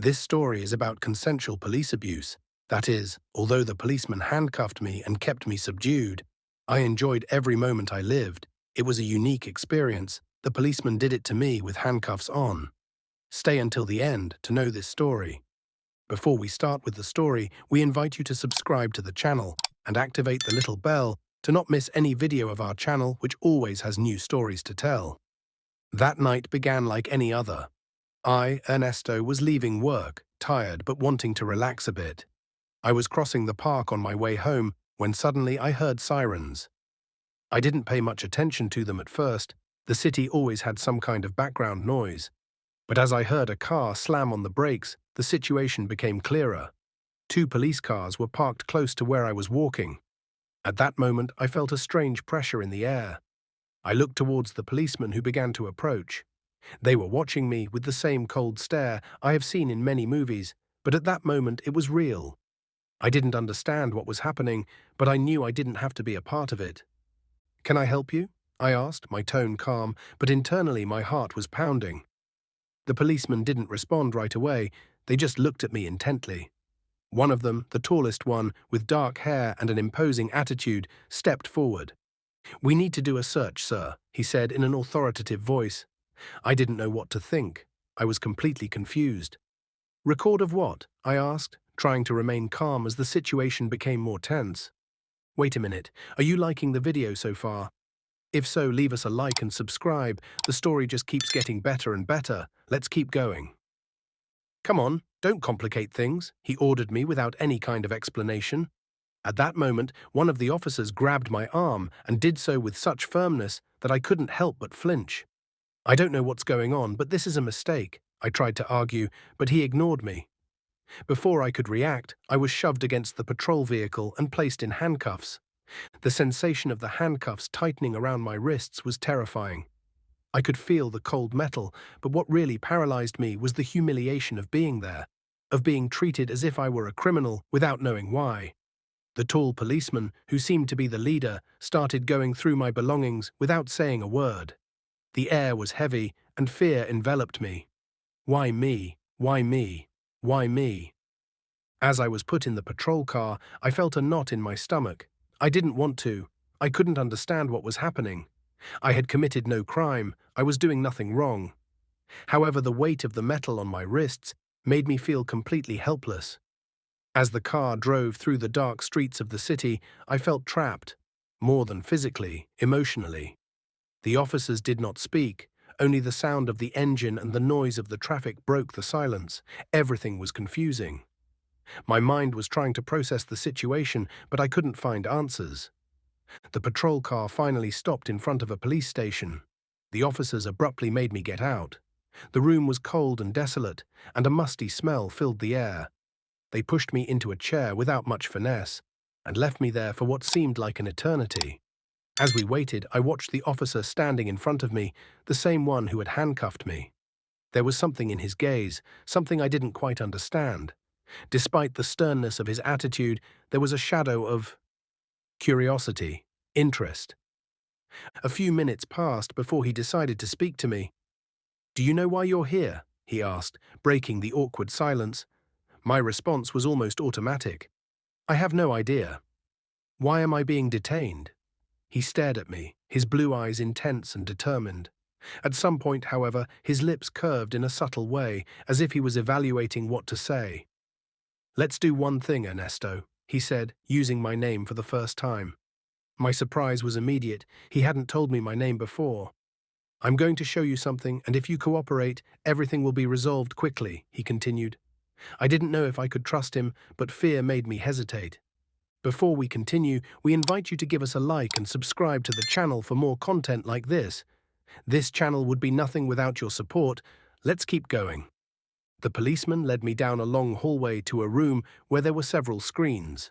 This story is about consensual police abuse. That is, although the policeman handcuffed me and kept me subdued, I enjoyed every moment I lived. It was a unique experience. The policeman did it to me with handcuffs on. Stay until the end to know this story. Before we start with the story, we invite you to subscribe to the channel and activate the little bell to not miss any video of our channel, which always has new stories to tell. That night began like any other. I, Ernesto, was leaving work, tired but wanting to relax a bit. I was crossing the park on my way home when suddenly I heard sirens. I didn't pay much attention to them at first. The city always had some kind of background noise. But as I heard a car slam on the brakes, the situation became clearer. 2 police cars were parked close to where I was walking. At that moment, I felt a strange pressure in the air. I looked towards the policemen who began to approach. They were watching me with the same cold stare I have seen in many movies, but at that moment it was real. I didn't understand what was happening, but I knew I didn't have to be a part of it. "Can I help you?" I asked, my tone calm, but internally my heart was pounding. The policemen didn't respond right away, they just looked at me intently. One of them, the tallest one, with dark hair and an imposing attitude, stepped forward. "We need to do a search, sir," he said in an authoritative voice. I didn't know what to think. I was completely confused. "Record of what?" I asked, trying to remain calm as the situation became more tense. "Wait a minute, are you liking the video so far? If so, leave us a like and subscribe. The story just keeps getting better and better. Let's keep going." "Come on, don't complicate things," he ordered me without any kind of explanation. At that moment, one of the officers grabbed my arm and did so with such firmness that I couldn't help but flinch. "I don't know what's going on, but this is a mistake," I tried to argue, but he ignored me. Before I could react, I was shoved against the patrol vehicle and placed in handcuffs. The sensation of the handcuffs tightening around my wrists was terrifying. I could feel the cold metal, but what really paralyzed me was the humiliation of being there, of being treated as if I were a criminal without knowing why. The tall policeman, who seemed to be the leader, started going through my belongings without saying a word. The air was heavy, and fear enveloped me. Why me? Why me? Why me? As I was put in the patrol car, I felt a knot in my stomach. I didn't want to. I couldn't understand what was happening. I had committed no crime. I was doing nothing wrong. However, the weight of the metal on my wrists made me feel completely helpless. As the car drove through the dark streets of the city, I felt trapped, more than physically, emotionally. The officers did not speak. Only the sound of the engine and the noise of the traffic broke the silence. Everything was confusing. My mind was trying to process the situation, but I couldn't find answers. The patrol car finally stopped in front of a police station. The officers abruptly made me get out. The room was cold and desolate, and a musty smell filled the air. They pushed me into a chair without much finesse, and left me there for what seemed like an eternity. As we waited, I watched the officer standing in front of me, the same one who had handcuffed me. There was something in his gaze, something I didn't quite understand. Despite the sternness of his attitude, there was a shadow of curiosity, interest. A few minutes passed before he decided to speak to me. "Do you know why you're here?" he asked, breaking the awkward silence. My response was almost automatic. "I have no idea." "Why am I being detained?" He stared at me, his blue eyes intense and determined. At some point, however, his lips curved in a subtle way, as if he was evaluating what to say. "Let's do one thing, Ernesto," he said, using my name for the first time. My surprise was immediate. He hadn't told me my name before. "I'm going to show you something, and if you cooperate, everything will be resolved quickly," he continued. I didn't know if I could trust him, but fear made me hesitate. Before we continue, we invite you to give us a like and subscribe to the channel for more content like this. This channel would be nothing without your support. Let's keep going. The policeman led me down a long hallway to a room where there were several screens.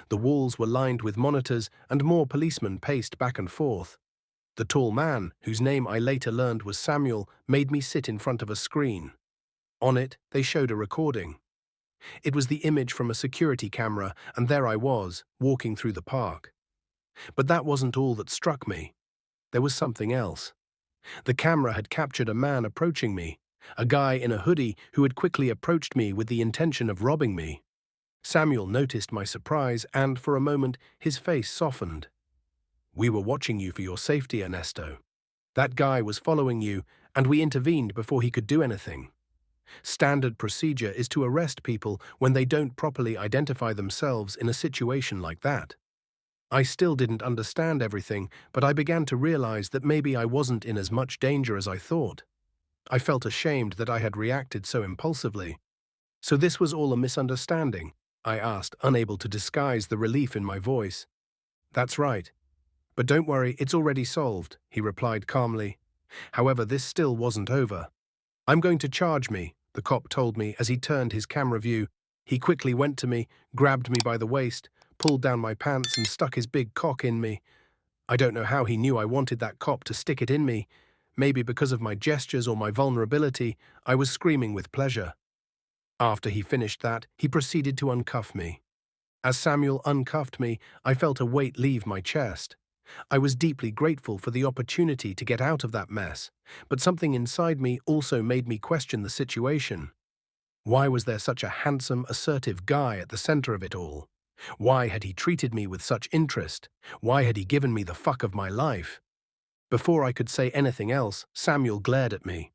The walls were lined with monitors, and more policemen paced back and forth. The tall man, whose name I later learned was Samuel, made me sit in front of a screen. On it, they showed a recording. It was the image from a security camera, and there I was, walking through the park. But that wasn't all that struck me. There was something else. The camera had captured a man approaching me, A guy in a hoodie who had quickly approached me with the intention of robbing me. Samuel noticed my surprise and, for a moment, his face softened. "We were watching you for your safety, Ernesto. That guy was following you, and we intervened before he could do anything. Standard procedure is to arrest people when they don't properly identify themselves in a situation like that." I still didn't understand everything, but I began to realize that maybe I wasn't in as much danger as I thought. I felt ashamed that I had reacted so impulsively. "So this was all a misunderstanding?" I asked, unable to disguise the relief in my voice. "That's right. But don't worry, it's already solved," he replied calmly. However, this still wasn't over. "I'm going to charge me," the cop told me as he turned his camera view. He quickly went to me, grabbed me by the waist, pulled down my pants and stuck his big cock in me. I don't know how he knew I wanted that cop to stick it in me. Maybe because of my gestures or my vulnerability, I was screaming with pleasure. After he finished that, he proceeded to uncuff me. As Samuel uncuffed me, I felt a weight leave my chest. I was deeply grateful for the opportunity to get out of that mess, but something inside me also made me question the situation. Why was there such a handsome, assertive guy at the center of it all? Why had he treated me with such interest? Why had he given me the fuck of my life? Before I could say anything else, Samuel glared at me.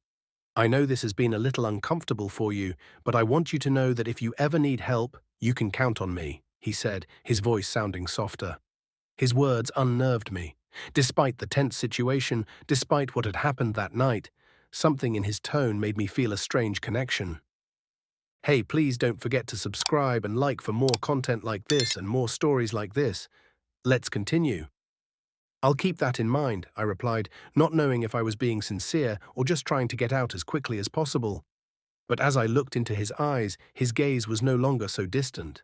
"I know this has been a little uncomfortable for you, but I want you to know that if you ever need help, you can count on me," he said, his voice sounding softer. His words unnerved me. Despite the tense situation, despite what had happened that night, something in his tone made me feel a strange connection. "Hey, please don't forget to subscribe and like for more content like this and more stories like this. Let's continue." "I'll keep that in mind," I replied, not knowing if I was being sincere or just trying to get out as quickly as possible. But as I looked into his eyes, his gaze was no longer so distant.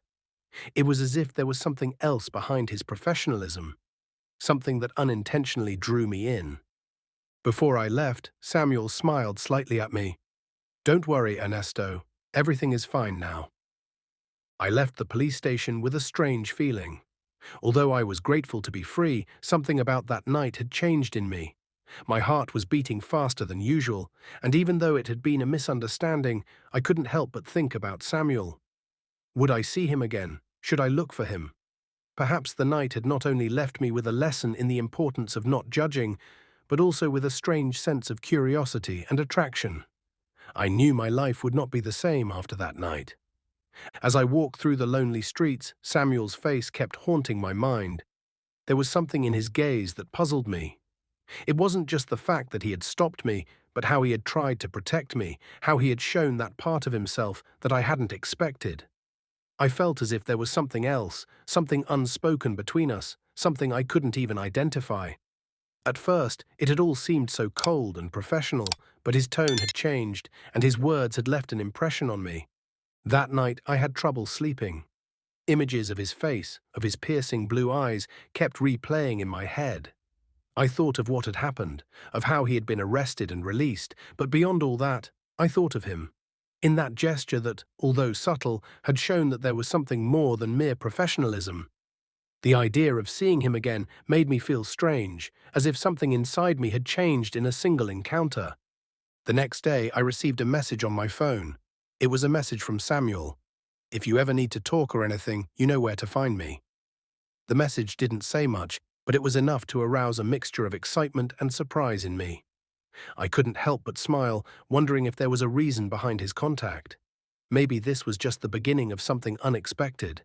It was as if there was something else behind his professionalism, something that unintentionally drew me in. Before I left, Samuel smiled slightly at me. "Don't worry, Ernesto. Everything is fine now." I left the police station with a strange feeling. Although I was grateful to be free, something about that night had changed in me. My heart was beating faster than usual, and even though it had been a misunderstanding, I couldn't help but think about Samuel. Would I see him again? Should I look for him? Perhaps the night had not only left me with a lesson in the importance of not judging, but also with a strange sense of curiosity and attraction. I knew my life would not be the same after that night. As I walked through the lonely streets, Samuel's face kept haunting my mind. There was something in his gaze that puzzled me. It wasn't just the fact that he had stopped me, but how he had tried to protect me, how he had shown that part of himself that I hadn't expected. I felt as if there was something else, something unspoken between us, something I couldn't even identify. At first, it had all seemed so cold and professional, but his tone had changed, and his words had left an impression on me. That night, I had trouble sleeping. Images of his face, of his piercing blue eyes, kept replaying in my head. I thought of what had happened, of how he had been arrested and released, but beyond all that, I thought of him. In that gesture that, although subtle, had shown that there was something more than mere professionalism. The idea of seeing him again made me feel strange, as if something inside me had changed in a single encounter. The next day, I received a message on my phone. It was a message from Samuel. "If you ever need to talk or anything, you know where to find me." The message didn't say much, but it was enough to arouse a mixture of excitement and surprise in me. I couldn't help but smile, wondering if there was a reason behind his contact. Maybe this was just the beginning of something unexpected,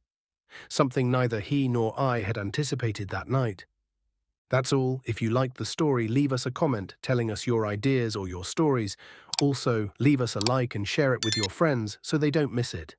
something neither he nor I had anticipated that night. That's all. If you liked the story, leave us a comment telling us your ideas or your stories. Also, leave us a like and share it with your friends so they don't miss it.